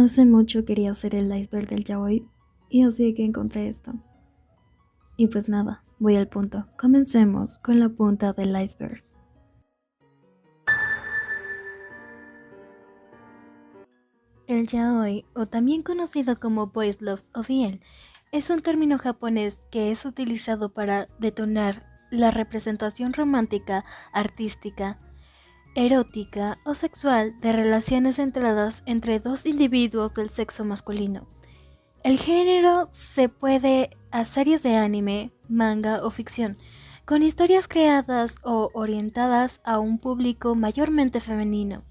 Hace mucho quería hacer el iceberg del yaoi y así que encontré esto. Y pues nada, voy al punto. Comencemos con la punta del iceberg. El yaoi, o también conocido como boys love o BL, es un término japonés que es utilizado para detonar la representación romántica, artística, erótica o sexual de relaciones centradas entre dos individuos del sexo masculino. El género se puede a series de anime, manga o ficción, con historias creadas o orientadas a un público mayormente femenino.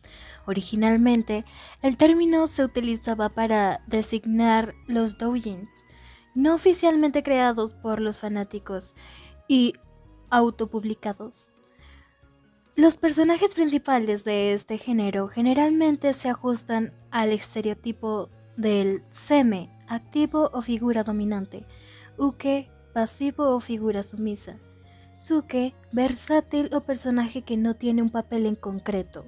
Originalmente, el término se utilizaba para designar los doujins, no oficialmente creados por los fanáticos y autopublicados. Los personajes principales de este género generalmente se ajustan al estereotipo del seme, activo o figura dominante, uke, pasivo o figura sumisa, suke, versátil o personaje que no tiene un papel en concreto.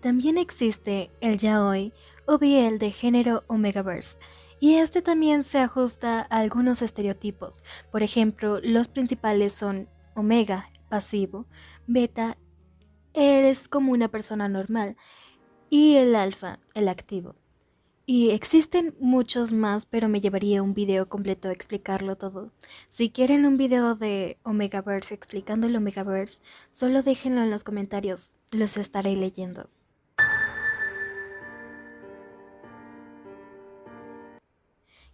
También existe el yaoi o BL de género Omegaverse, y este también se ajusta a algunos estereotipos. Por ejemplo, los principales son Omega, pasivo, Beta, es como una persona normal, y el alfa, el activo. Y existen muchos más, pero me llevaría un video completo a explicarlo todo. Si quieren un video de Omegaverse explicando el Omegaverse, solo déjenlo en los comentarios, los estaré leyendo.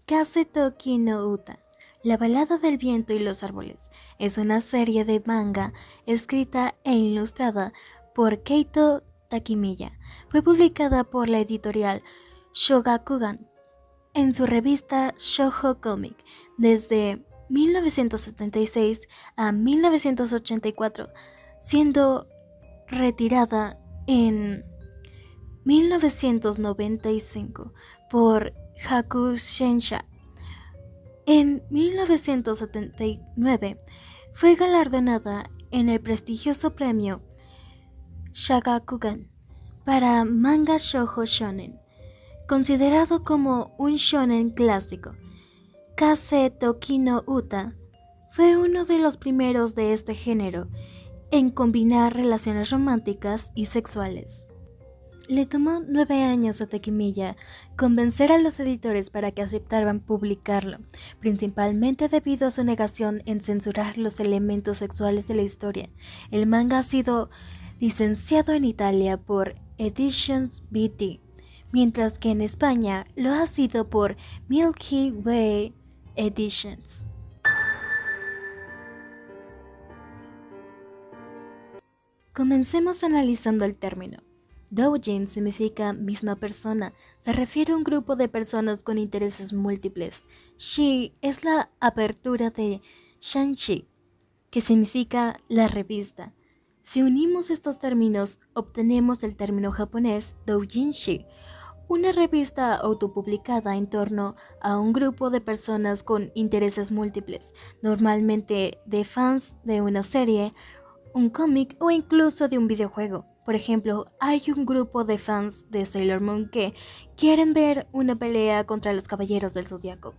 Kase Toki no Uta, La balada del viento y los árboles, es una serie de manga escrita e ilustrada por Keito Takemiya. Fue publicada por la editorial Shogakukan en su revista Shoujo Comic desde 1976 a 1984, siendo retirada en 1995 por Hakusensha. En 1979 fue galardonada en el prestigioso premio Shagakukan para manga shoujo shonen, considerado como un shonen clásico. Kase Toki no Uta fue uno de los primeros de este género en combinar relaciones románticas y sexuales. Le tomó 9 años a Takemiya convencer a los editores para que aceptaran publicarlo, principalmente debido a su negación en censurar los elementos sexuales de la historia. El manga ha sido licenciado en Italia por Editions BT, mientras que en España lo ha sido por Milky Way Editions. Comencemos analizando el término. Doujin significa misma persona, se refiere a un grupo de personas con intereses múltiples. Shi es la apertura de Shanshi, que significa la revista. Si unimos estos términos, obtenemos el término japonés doujinshi, una revista autopublicada en torno a un grupo de personas con intereses múltiples, normalmente de fans de una serie, un cómic o incluso de un videojuego. Por ejemplo, hay un grupo de fans de Sailor Moon que quieren ver una pelea contra los Caballeros del Zodiaco.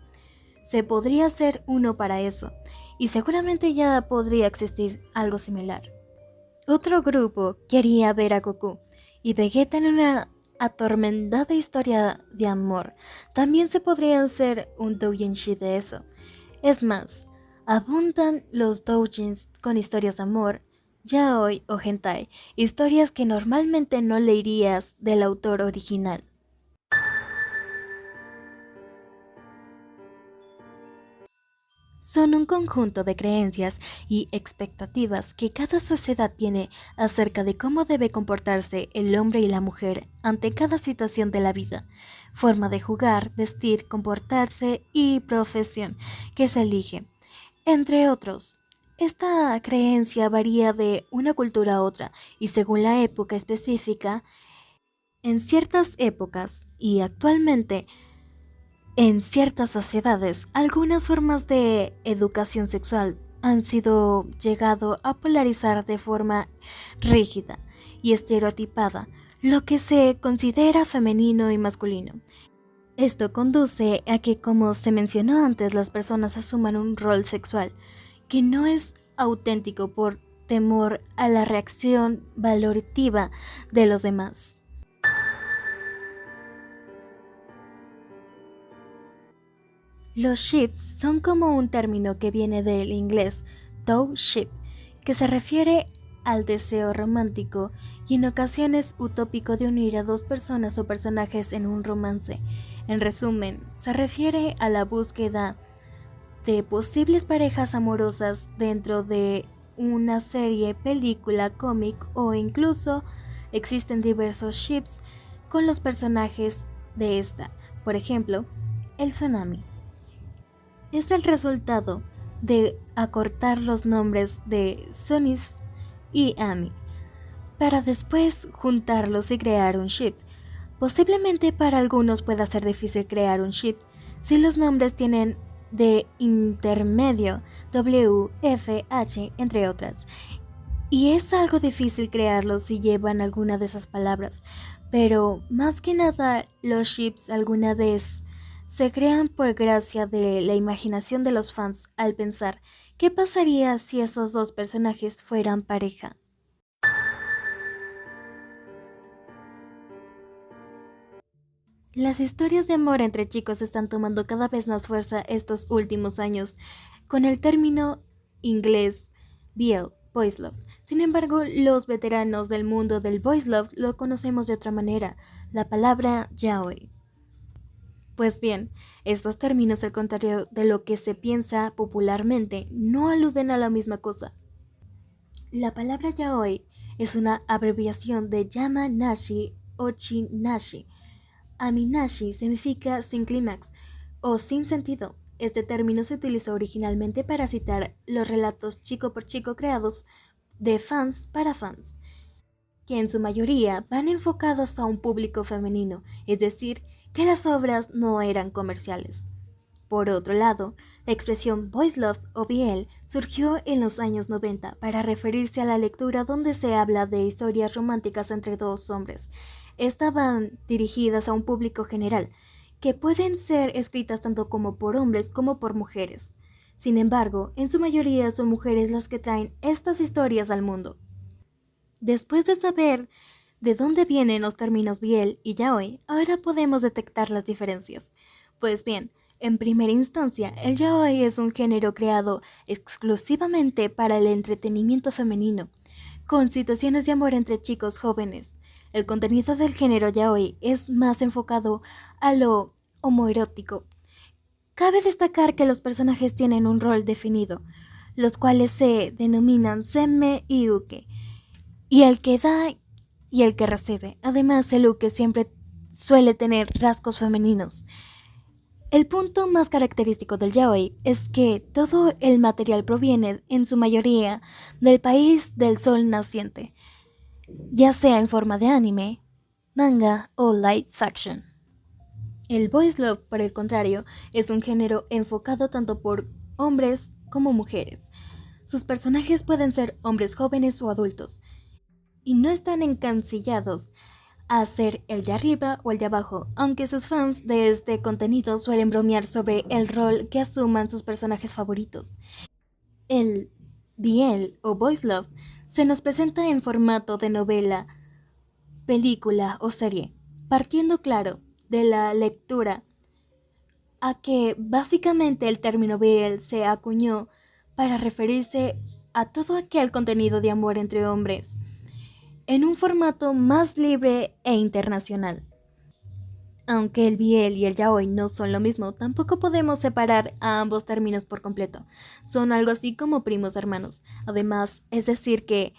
Se podría hacer uno para eso, y seguramente ya podría existir algo similar. Otro grupo quería ver a Goku y Vegeta en una atormentada historia de amor. También se podría hacer un doujinshi de eso. Es más, abundan los doujins con historias de amor, yaoi o hentai, historias que normalmente no leerías del autor original. Son un conjunto de creencias y expectativas que cada sociedad tiene acerca de cómo debe comportarse el hombre y la mujer ante cada situación de la vida, forma de jugar, vestir, comportarse y profesión que se elige, entre otros. Esta creencia varía de una cultura a otra y según la época específica. En ciertas épocas y actualmente en ciertas sociedades, algunas formas de educación sexual han sido llegado a polarizar de forma rígida y estereotipada, lo que se considera femenino y masculino. Esto conduce a que, como se mencionó antes, las personas asuman un rol sexual que no es auténtico por temor a la reacción valorativa de los demás. Los ships son como un término que viene del inglés "to ship", que se refiere al deseo romántico y en ocasiones utópico de unir a dos personas o personajes en un romance. En resumen, se refiere a la búsqueda de posibles parejas amorosas dentro de una serie, película, cómic o incluso existen diversos ships con los personajes de esta. Por ejemplo, el tsunami es el resultado de acortar los nombres de Sonis y Ami para después juntarlos y crear un ship. Posiblemente para algunos pueda ser difícil crear un ship si los nombres tienen de intermedio W, F, H, entre otras. Y es algo difícil crearlos si llevan alguna de esas palabras, pero más que nada los ships alguna vez se crean por gracia de la imaginación de los fans al pensar qué pasaría si esos dos personajes fueran pareja. Las historias de amor entre chicos están tomando cada vez más fuerza estos últimos años con el término inglés BL, Boys Love. Sin embargo, los veteranos del mundo del Boys Love lo conocemos de otra manera, la palabra yaoi. Pues bien, estos términos, al contrario de lo que se piensa popularmente, no aluden a la misma cosa. La palabra yaoi es una abreviación de Yama Nashi Ochi Nashi. Aminashi significa sin clímax o sin sentido. Este término se utilizó originalmente para citar los relatos chico por chico creados de fans para fans, que en su mayoría van enfocados a un público femenino, es decir, que las obras no eran comerciales. Por otro lado, la expresión Boys Love o BL surgió en los años 90 para referirse a la lectura donde se habla de historias románticas entre dos hombres. Estaban dirigidas a un público general, que pueden ser escritas tanto como por hombres como por mujeres. Sin embargo, en su mayoría son mujeres las que traen estas historias al mundo. Después de saber de dónde vienen los términos BL y yaoi, ahora podemos detectar las diferencias. Pues bien, en primera instancia, el yaoi es un género creado exclusivamente para el entretenimiento femenino, con situaciones de amor entre chicos jóvenes. El contenido del género yaoi es más enfocado a lo homoerótico. Cabe destacar que los personajes tienen un rol definido, los cuales se denominan semme y uke, y el que da y el que recibe. Además, el uke siempre suele tener rasgos femeninos. El punto más característico del yaoi es que todo el material proviene, en su mayoría, del país del sol naciente, ya sea en forma de anime, manga o live action. El boys love, por el contrario, es un género enfocado tanto por hombres como mujeres. Sus personajes pueden ser hombres jóvenes o adultos, y no están encancillados a ser el de arriba o el de abajo, aunque sus fans de este contenido suelen bromear sobre el rol que asuman sus personajes favoritos. El BL o Boys Love se nos presenta en formato de novela, película o serie, partiendo claro de la lectura a que básicamente el término BL se acuñó para referirse a todo aquel contenido de amor entre hombres en un formato más libre e internacional. Aunque el BL y el yaoi no son lo mismo, tampoco podemos separar a ambos términos por completo. Son algo así como primos hermanos. Además, es decir que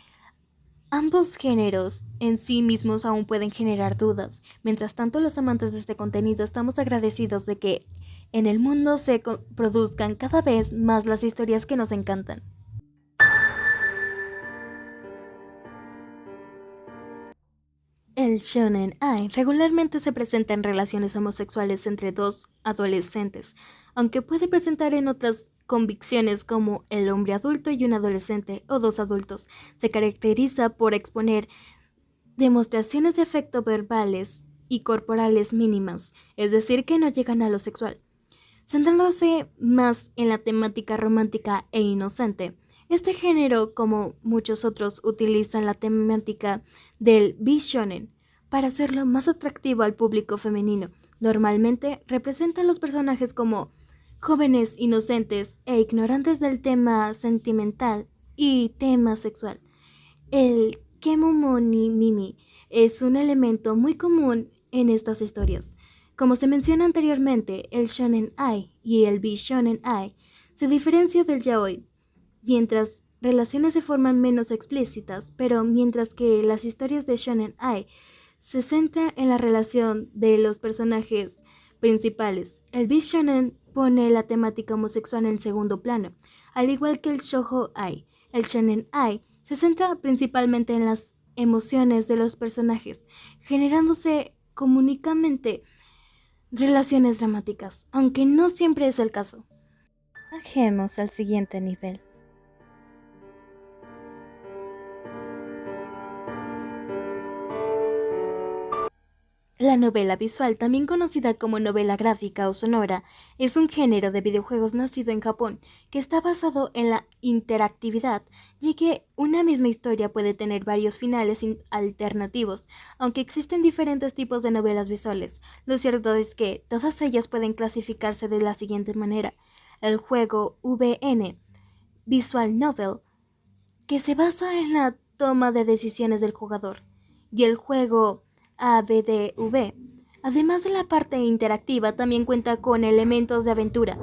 ambos géneros en sí mismos aún pueden generar dudas. Mientras tanto, los amantes de este contenido estamos agradecidos de que en el mundo se produzcan cada vez más las historias que nos encantan. El shonen ai regularmente se presenta en relaciones homosexuales entre dos adolescentes, aunque puede presentar en otras convicciones como el hombre adulto y un adolescente o dos adultos. Se caracteriza por exponer demostraciones de afecto verbales y corporales mínimas, es decir, que no llegan a lo sexual. Centrándose más en la temática romántica e inocente, este género, como muchos otros, utilizan la temática del B-shonen para hacerlo más atractivo al público femenino. Normalmente representa a los personajes como jóvenes inocentes e ignorantes del tema sentimental y tema sexual. El Kemomoni Mimi es un elemento muy común en estas historias. Como se menciona anteriormente, el Shonen Ai y el B-Shonen Ai se diferencian del yaoi, mientras relaciones se forman menos explícitas, pero mientras que las historias de Shonen Ai se centran en la relación de los personajes principales. El B-Shonen pone la temática homosexual en segundo plano, al igual que el Shoujo Ai. El Shonen Ai se centra principalmente en las emociones de los personajes, generándose comunicamente relaciones dramáticas, aunque no siempre es el caso. Bajemos al siguiente nivel. La novela visual, también conocida como novela gráfica o sonora, es un género de videojuegos nacido en Japón que está basado en la interactividad, ya que una misma historia puede tener varios finales alternativos, aunque existen diferentes tipos de novelas visuales. Lo cierto es que todas ellas pueden clasificarse de la siguiente manera: el juego VN, Visual Novel, que se basa en la toma de decisiones del jugador, y el juego ABDV. Además de la parte interactiva, también cuenta con elementos de aventura.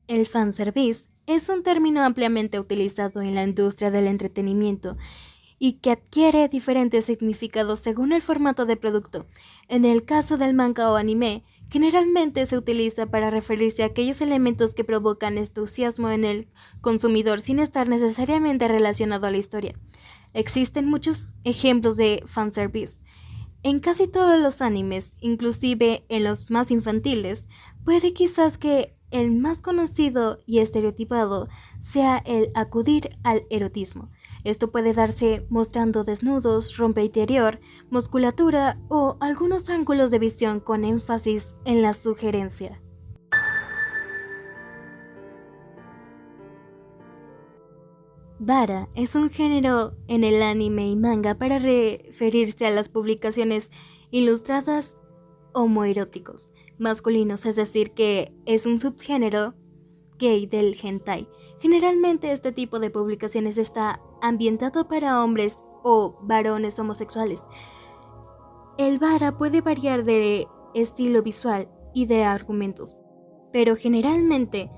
El fanservice es un término ampliamente utilizado en la industria del entretenimiento y que adquiere diferentes significados según el formato de producto. En el caso del manga o anime, generalmente se utiliza para referirse a aquellos elementos que provocan entusiasmo en el consumidor sin estar necesariamente relacionado a la historia. Existen muchos ejemplos de fanservice. En casi todos los animes, inclusive en los más infantiles, puede quizás que el más conocido y estereotipado sea el acudir al erotismo. Esto puede darse mostrando desnudos, rompe interior, musculatura o algunos ángulos de visión con énfasis en la sugerencia. Vara es un género en el anime y manga para referirse a las publicaciones ilustradas homoeróticos masculinos, es decir, que es un subgénero gay del hentai. Generalmente este tipo de publicaciones está ambientado para hombres o varones homosexuales. El vara puede variar de estilo visual y de argumentos, pero generalmente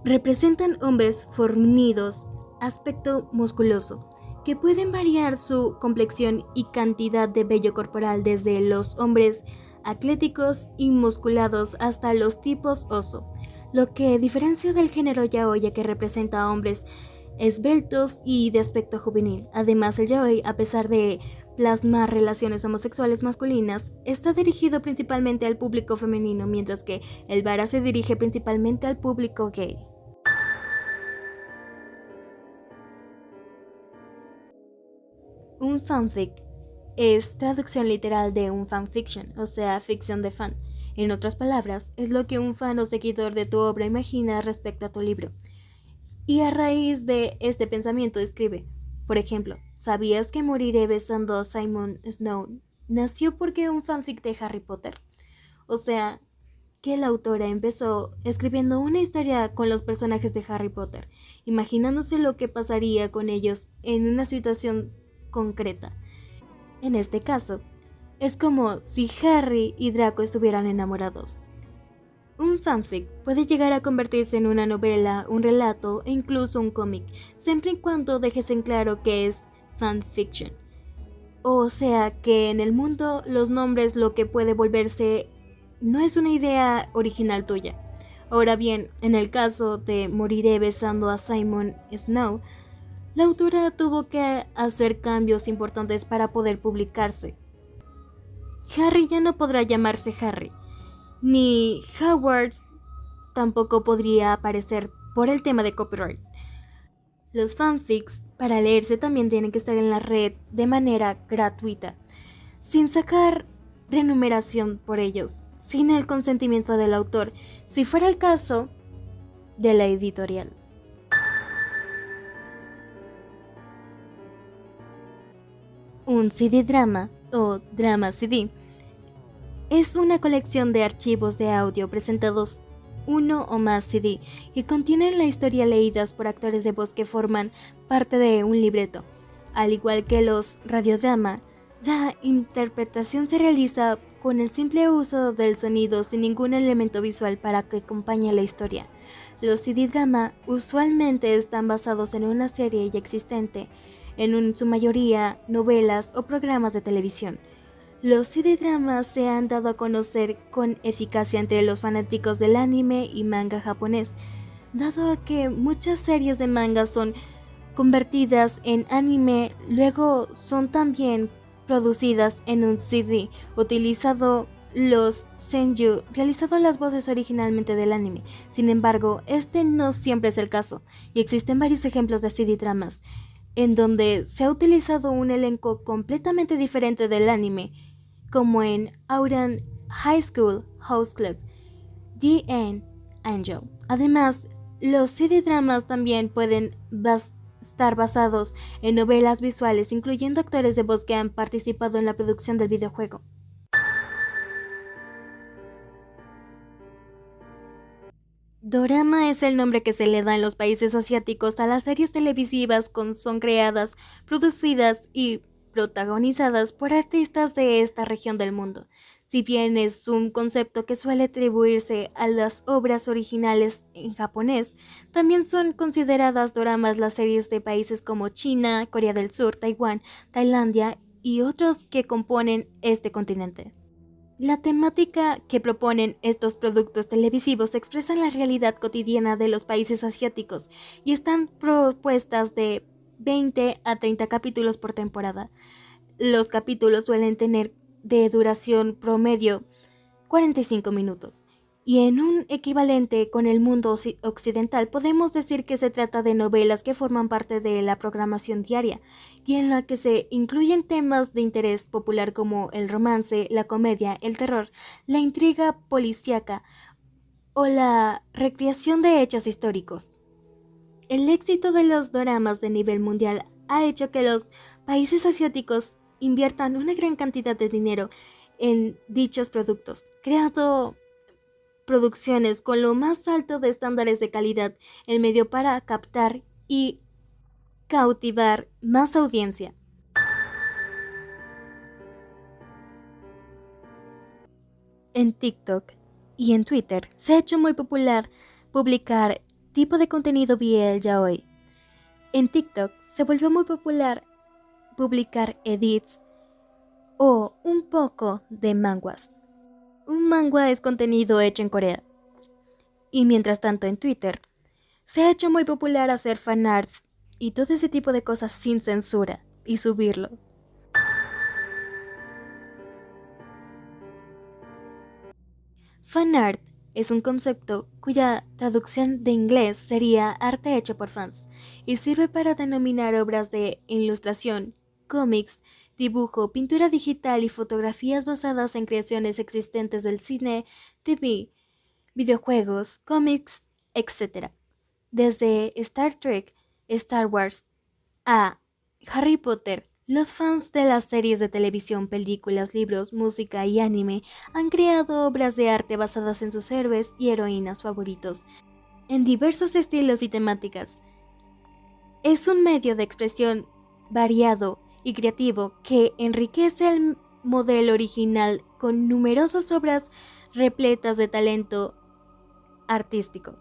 representan hombres fornidos, aspecto musculoso, que pueden variar su complexión y cantidad de vello corporal desde los hombres atléticos y musculados hasta los tipos oso, lo que diferencia del género yaoi, que representa a hombres esbeltos y de aspecto juvenil. Además, el yaoi, a pesar de plasmar relaciones homosexuales masculinas, está dirigido principalmente al público femenino, mientras que el vara se dirige principalmente al público gay. Un fanfic es traducción literal de un fanfiction, o sea, ficción de fan. En otras palabras, es lo que un fan o seguidor de tu obra imagina respecto a tu libro. Y a raíz de este pensamiento escribe. Por ejemplo, ¿sabías que Moriré besando a Simon Snow nació porque un fanfic de Harry Potter? O sea, que la autora empezó escribiendo una historia con los personajes de Harry Potter, imaginándose lo que pasaría con ellos en una situación concreta. En este caso, es como si Harry y Draco estuvieran enamorados. Un fanfic puede llegar a convertirse en una novela, un relato e incluso un cómic, siempre y cuando dejes en claro que es fanfiction. O sea que en el mundo los nombres lo que puede volverse no es una idea original tuya. Ahora bien, en el caso de Moriré besando a Simon Snow, la autora tuvo que hacer cambios importantes para poder publicarse. Harry ya no podrá llamarse Harry, ni Howard tampoco podría aparecer por el tema de copyright. Los fanfics para leerse también tienen que estar en la red de manera gratuita, sin sacar remuneración por ellos, sin el consentimiento del autor, si fuera el caso de la editorial. Un CD-drama o drama CD es una colección de archivos de audio presentados uno o más CD que contienen la historia leídas por actores de voz que forman parte de un libreto. Al igual que los radiodrama, la interpretación se realiza con el simple uso del sonido sin ningún elemento visual para que acompañe la historia. Los CD-drama usualmente están basados en una serie ya existente, en su mayoría novelas o programas de televisión. Los CD-dramas se han dado a conocer con eficacia entre los fanáticos del anime y manga japonés, dado a que muchas series de manga son convertidas en anime, luego son también producidas en un CD, utilizado los senju, realizado las voces originalmente del anime. Sin embargo, este no siempre es el caso, y existen varios ejemplos de CD-dramas en donde se ha utilizado un elenco completamente diferente del anime, como en Ouran High School House Club, The Angel. Además, los CD-dramas también pueden estar basados en novelas visuales, incluyendo actores de voz que han participado en la producción del videojuego. Dorama es el nombre que se le da en los países asiáticos a las series televisivas que son creadas, producidas y protagonizadas por artistas de esta región del mundo. Si bien es un concepto que suele atribuirse a las obras originales en japonés, también son consideradas doramas las series de países como China, Corea del Sur, Taiwán, Tailandia y otros que componen este continente. La temática que proponen estos productos televisivos expresa la realidad cotidiana de los países asiáticos y están propuestas de 20 a 30 capítulos por temporada. Los capítulos suelen tener de duración promedio 45 minutos. Y en un equivalente con el mundo occidental podemos decir que se trata de novelas que forman parte de la programación diaria y en la que se incluyen temas de interés popular como el romance, la comedia, el terror, la intriga policíaca o la recreación de hechos históricos. El éxito de los doramas de nivel mundial ha hecho que los países asiáticos inviertan una gran cantidad de dinero en dichos productos, creando producciones con lo más alto de estándares de calidad en medio para captar y cautivar más audiencia. En TikTok y en Twitter se ha hecho muy popular publicar tipo de contenido BL yaoi. En TikTok se volvió muy popular publicar edits o un poco de manhwas. Un manhwa es contenido hecho en Corea. Y mientras tanto en Twitter, se ha hecho muy popular hacer fanarts y todo ese tipo de cosas sin censura y subirlo. Fanart es un concepto cuya traducción de inglés sería arte hecho por fans y sirve para denominar obras de ilustración, cómics, dibujo, pintura digital y fotografías basadas en creaciones existentes del cine, TV, videojuegos, cómics, etc. Desde Star Trek, Star Wars, a Harry Potter, los fans de las series de televisión, películas, libros, música y anime han creado obras de arte basadas en sus héroes y heroínas favoritos, en diversos estilos y temáticas. Es un medio de expresión variado y creativo que enriquece el modelo original con numerosas obras repletas de talento artístico.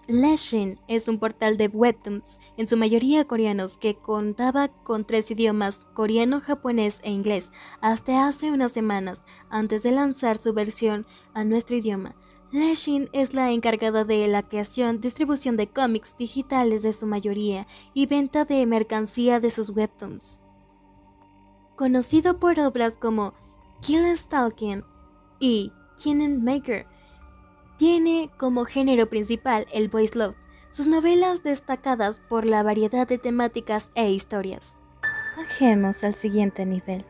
Lashin es un portal de webtoons, en su mayoría coreanos, que contaba con 3 idiomas, coreano, japonés e inglés, hasta hace unas semanas, antes de lanzar su versión a nuestro idioma. Lashin es la encargada de la creación, distribución de cómics digitales de su mayoría y venta de mercancía de sus webtoons. Conocido por obras como Kill Stalking y Kingdom Maker, Tiene como género principal el boys love, sus novelas destacadas por la variedad de temáticas e historias. Bajemos al siguiente nivel.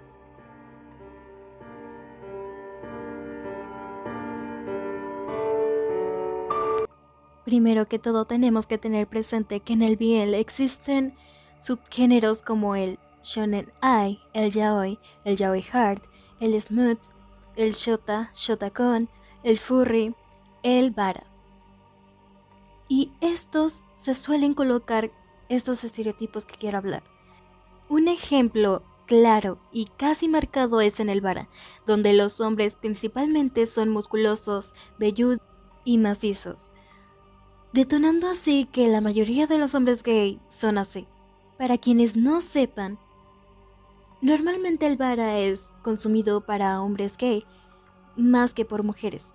Primero que todo tenemos que tener presente que en el BL existen subgéneros como el shonen ai, el yaoi hard, el smooth, el shota, shotacon, el furry, el bara. Y estos se suelen colocar estos estereotipos que quiero hablar. Un ejemplo claro y casi marcado es en el bara, donde los hombres principalmente son musculosos, velludos y macizos, detonando así que la mayoría de los hombres gay son así. Para quienes no sepan, normalmente el bara es consumido para hombres gay más que por mujeres.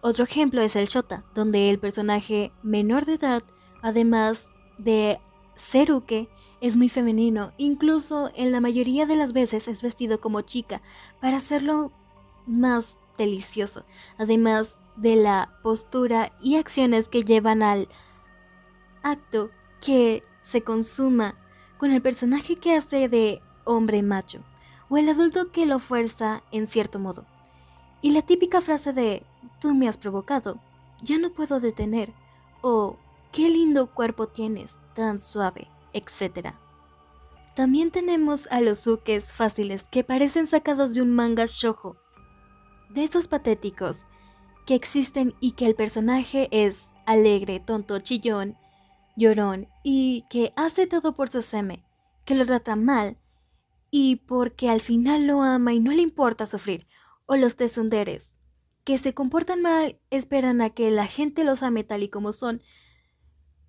Otro ejemplo es el shota, donde el personaje menor de edad, además de ser uke, es muy femenino, incluso en la mayoría de las veces es vestido como chica para hacerlo más delicioso, además de la postura y acciones que llevan al acto que se consuma con el personaje que hace de hombre macho, o el adulto que lo fuerza en cierto modo. Y la típica frase de tú me has provocado, ya no puedo detener, o qué lindo cuerpo tienes, tan suave, etc. También tenemos a los ukes fáciles que parecen sacados de un manga shoujo, de esos patéticos que existen y que el personaje es alegre, tonto, chillón, llorón y que hace todo por su seme, que lo trata mal y porque al final lo ama y no le importa sufrir, o los tsunderes, que se comportan mal, esperan a que la gente los ame tal y como son.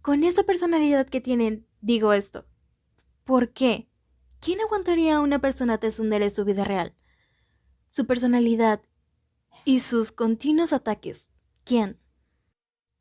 Con esa personalidad que tienen, digo esto. ¿Por qué? ¿Quién aguantaría a una persona tsundere en su vida real? Su personalidad y sus continuos ataques. ¿Quién?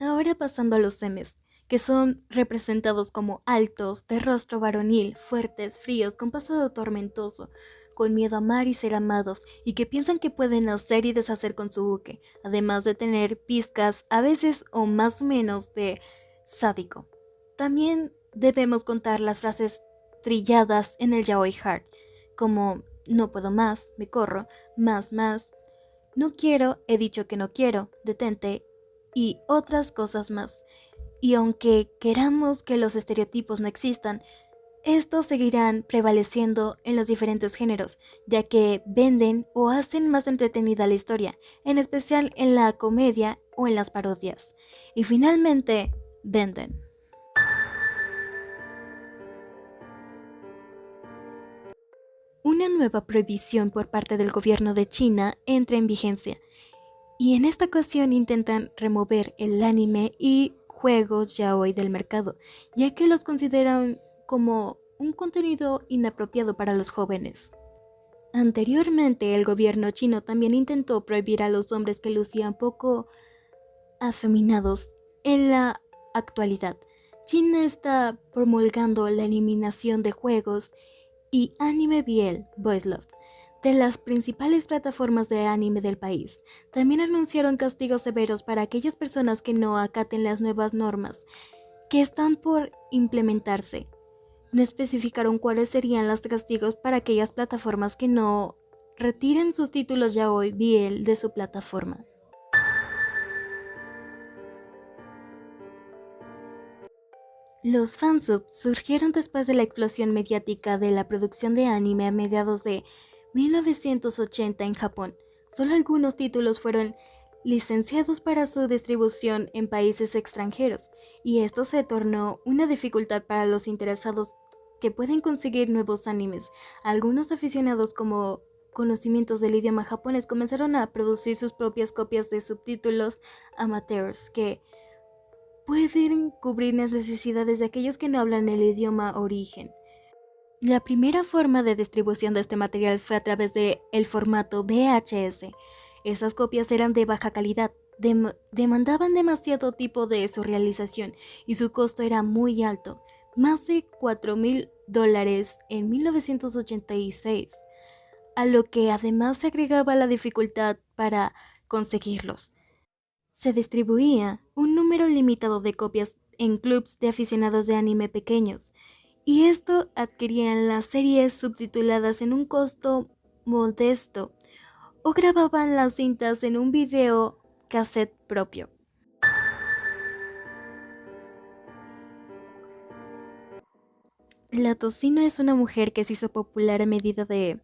Ahora pasando a los semes, que son representados como altos, de rostro varonil, fuertes, fríos, con pasado tormentoso, con miedo a amar y ser amados, y que piensan que pueden hacer y deshacer con su uke, además de tener pizcas a veces o más o menos de sádico. También debemos contar las frases trilladas en el yaoi hard, como no puedo más, me corro, más, no quiero, he dicho que no quiero, detente, y otras cosas más. Y aunque queramos que los estereotipos no existan, estos seguirán prevaleciendo en los diferentes géneros, ya que venden o hacen más entretenida la historia, en especial en la comedia o en las parodias. Y finalmente, venden. Una nueva prohibición por parte del gobierno de China entra en vigencia, y en esta ocasión intentan remover el anime y juegos yaoi del mercado, ya que los consideran como un contenido inapropiado para los jóvenes. Anteriormente, el gobierno chino también intentó prohibir a los hombres que lucían poco afeminados. En la actualidad, China está promulgando la eliminación de juegos y anime BL, Boys Love, de las principales plataformas de anime del país. También anunciaron castigos severos para aquellas personas que no acaten las nuevas normas que están por implementarse. No especificaron cuáles serían los castigos para aquellas plataformas que no retiren sus títulos yaoi BL de su plataforma. Los fansubs surgieron después de la explosión mediática de la producción de anime a mediados de 1980 en Japón. Solo algunos títulos fueron licenciados para su distribución en países extranjeros, y esto se tornó una dificultad para los interesados que pueden conseguir nuevos animes. Algunos aficionados como conocimientos del idioma japonés comenzaron a producir sus propias copias de subtítulos amateurs que pueden cubrir las necesidades de aquellos que no hablan el idioma origen. La primera forma de distribución de este material fue a través de el formato VHS. Esas copias eran de baja calidad, demandaban demasiado tipo de su realización y su costo era muy alto, más de $4,000 en 1986, a lo que además se agregaba la dificultad para conseguirlos. Se distribuía un número limitado de copias en clubs de aficionados de anime pequeños, y esto adquirían las series subtituladas en un costo modesto o grababan las cintas en un video cassette propio. La Tocino es una mujer que se hizo popular a medida de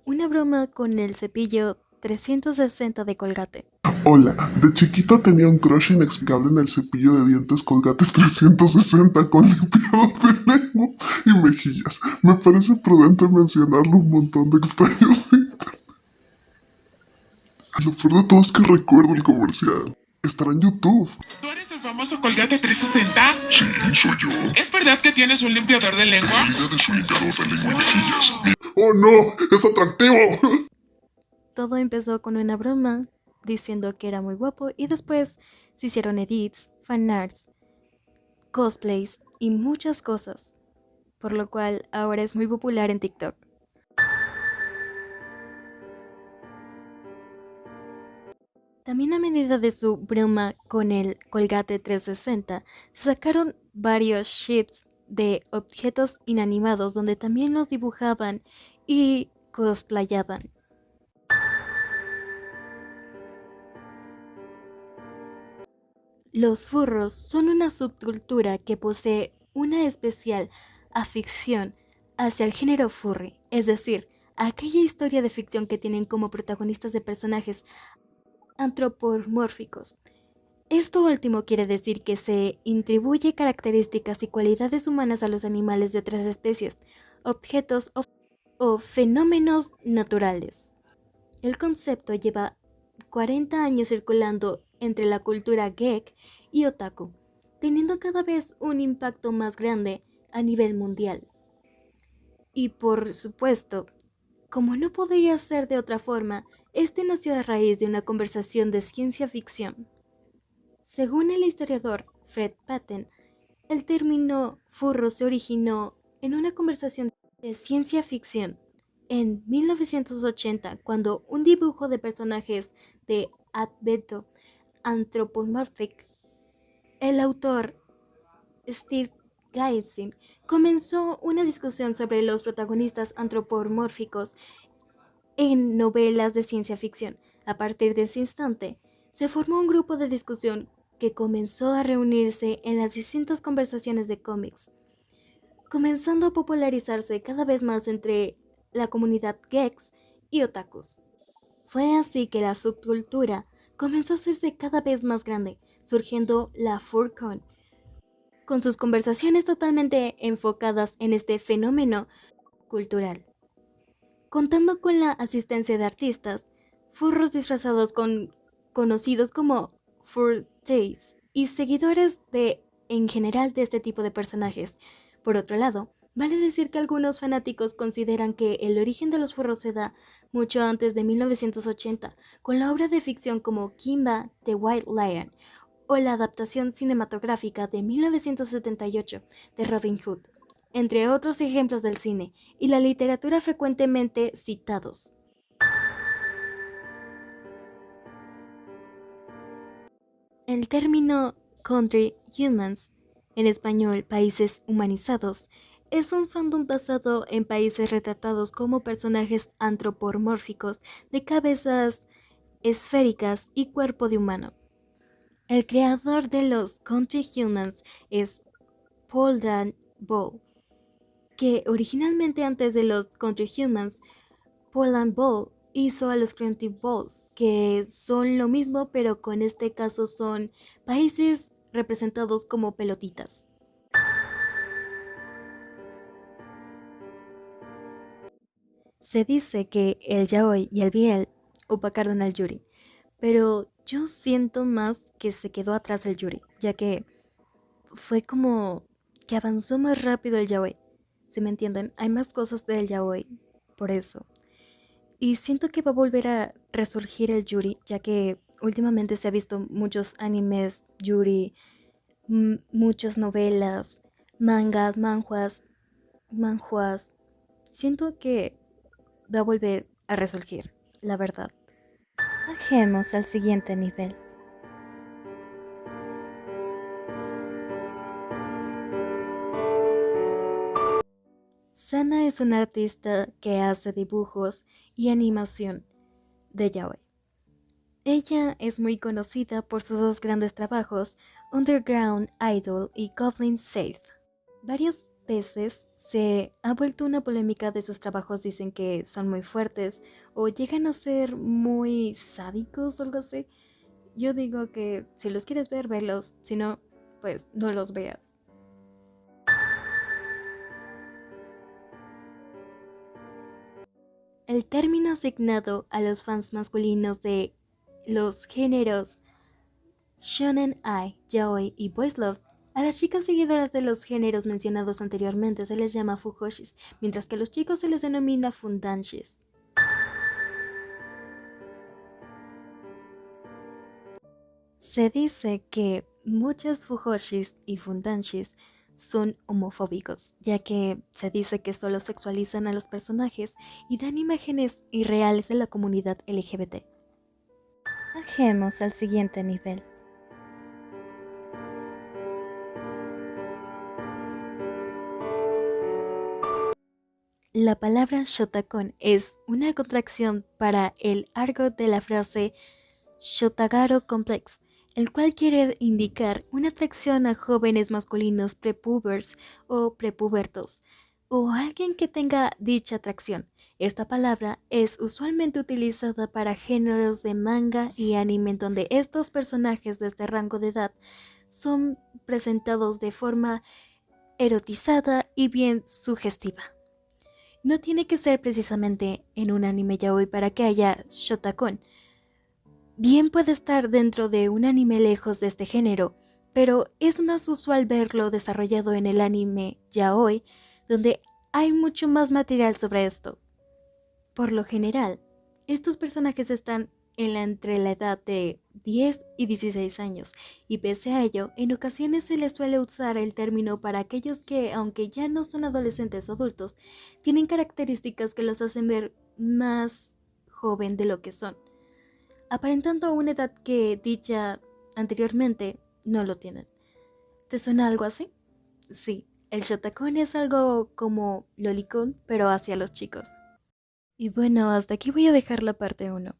una broma con el cepillo 360 de Colgate. Hola, de chiquita tenía un crush inexplicable en el cepillo de dientes Colgate 360 con limpiador de lengua y mejillas. Me parece prudente mencionarlo un montón de extraños de internet. Lo peor de todo es que recuerdo el comercial. Estará en YouTube. ¿Tú eres el famoso Colgate 360? Sí, soy yo. ¿Es verdad que tienes un limpiador de lengua? La idea de su limpiador de lengua y mejillas. ¡Oh no! ¡Es atractivo! Todo empezó con una broma diciendo que era muy guapo y después se hicieron edits, fanarts, cosplays y muchas cosas, por lo cual ahora es muy popular en TikTok. También a medida de su broma con el Colgate 360, se sacaron varios ships de objetos inanimados donde también los dibujaban y cosplayaban. Los furros son una subcultura que posee una especial afición hacia el género furry, es decir, aquella historia de ficción que tienen como protagonistas de personajes antropomórficos. Esto último quiere decir que se atribuye características y cualidades humanas a los animales de otras especies, objetos o fenómenos naturales. El concepto lleva 40 años circulando entre la cultura geek y otaku, teniendo cada vez un impacto más grande a nivel mundial. Y por supuesto, como no podía ser de otra forma, este nació a raíz de una conversación de ciencia ficción. Según el historiador Fred Patten, el término furro se originó en una conversación de ciencia ficción en 1980, cuando un dibujo de personajes de Advento Anthropomorphic, el autor Steve Gaizin comenzó una discusión sobre los protagonistas antropomórficos en novelas de ciencia ficción. A partir de ese instante, se formó un grupo de discusión que comenzó a reunirse en las distintas conversaciones de cómics, comenzando a popularizarse cada vez más entre la comunidad geeks y otakus. Fue así que la subcultura comenzó a hacerse cada vez más grande, surgiendo la FurCon, con sus conversaciones totalmente enfocadas en este fenómeno cultural, contando con la asistencia de artistas, furros disfrazados conocidos como furries y seguidores en general de este tipo de personajes. Por otro lado, vale decir que algunos fanáticos consideran que el origen de los furros se da mucho antes de 1980, con la obra de ficción como Kimba the White Lion o la adaptación cinematográfica de 1978 de Robin Hood, entre otros ejemplos del cine y la literatura frecuentemente citados. El término Country Humans, en español Países Humanizados, es un fandom basado en países retratados como personajes antropomórficos de cabezas esféricas y cuerpo de humano. El creador de los Country Humans es Paul Dan Ball, que originalmente antes de los Country Humans, Paul Dan Ball hizo a los Country Balls, que son lo mismo pero con este caso son países representados como pelotitas. Se dice que el yaoi y el biel opacaron al yuri, pero yo siento más que se quedó atrás el yuri, ya que fue como que avanzó más rápido el yaoi. Si me entienden, hay más cosas del yaoi, por eso. Y siento que va a volver a resurgir el yuri, ya que últimamente se ha visto muchos animes yuri, muchas novelas, mangas, manhwas. Siento que va a volver a resurgir, la verdad. Bajemos al siguiente nivel. Sana es una artista que hace dibujos y animación de yaoi. Ella es muy conocida por sus dos grandes trabajos, Underground Idol y Goblin Save. Varias veces se ha vuelto una polémica de sus trabajos, dicen que son muy fuertes o llegan a ser muy sádicos o algo así. Yo digo que si los quieres ver, velos, si no, pues no los veas. El término asignado a los fans masculinos de los géneros Shonen Ai, Yaoi y Boys Love, a las chicas seguidoras de los géneros mencionados anteriormente se les llama Fujoshis, mientras que a los chicos se les denomina Fundanshis. Se dice que muchas Fujoshis y Fundanshis son homofóbicos, ya que se dice que solo sexualizan a los personajes y dan imágenes irreales de la comunidad LGBT. Bajemos al siguiente nivel. La palabra Shotakon es una contracción para el argot de la frase Shotagaro Complex, el cual quiere indicar una atracción a jóvenes masculinos prepubers o prepubertos, o alguien que tenga dicha atracción. Esta palabra es usualmente utilizada para géneros de manga y anime donde estos personajes de este rango de edad son presentados de forma erotizada y bien sugestiva. No tiene que ser precisamente en un anime yaoi para que haya Shotakon. Bien puede estar dentro de un anime lejos de este género, pero es más usual verlo desarrollado en el anime yaoi, donde hay mucho más material sobre esto. Por lo general, estos personajes están entre la edad de 10 y 16 años, y pese a ello, en ocasiones se les suele usar el término para aquellos que, aunque ya no son adolescentes o adultos, tienen características que los hacen ver más joven de lo que son, aparentando una edad que dicha anteriormente no lo tienen. ¿Te suena algo así? Sí, el Shotakon es algo como lolicón, pero hacia los chicos. Y bueno, hasta aquí voy a dejar la parte 1,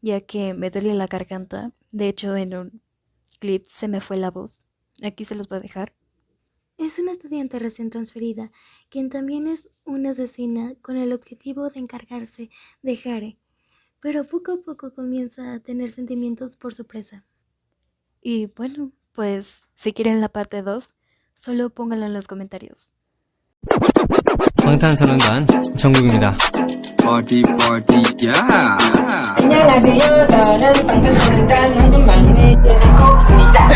ya que me duele la garganta. De hecho, en un clip se me fue la voz. Aquí se los voy a dejar. Es una estudiante recién transferida, quien también es una asesina con el objetivo de encargarse de Hare, pero poco a poco comienza a tener sentimientos por su presa. Y bueno, pues si quieren la parte 2, solo pónganlo en los comentarios. 방탄소년단 정국입니다. Party, party, yeah! 안녕하세요. 저는 방탄소년단 한국 막내 제작입니다.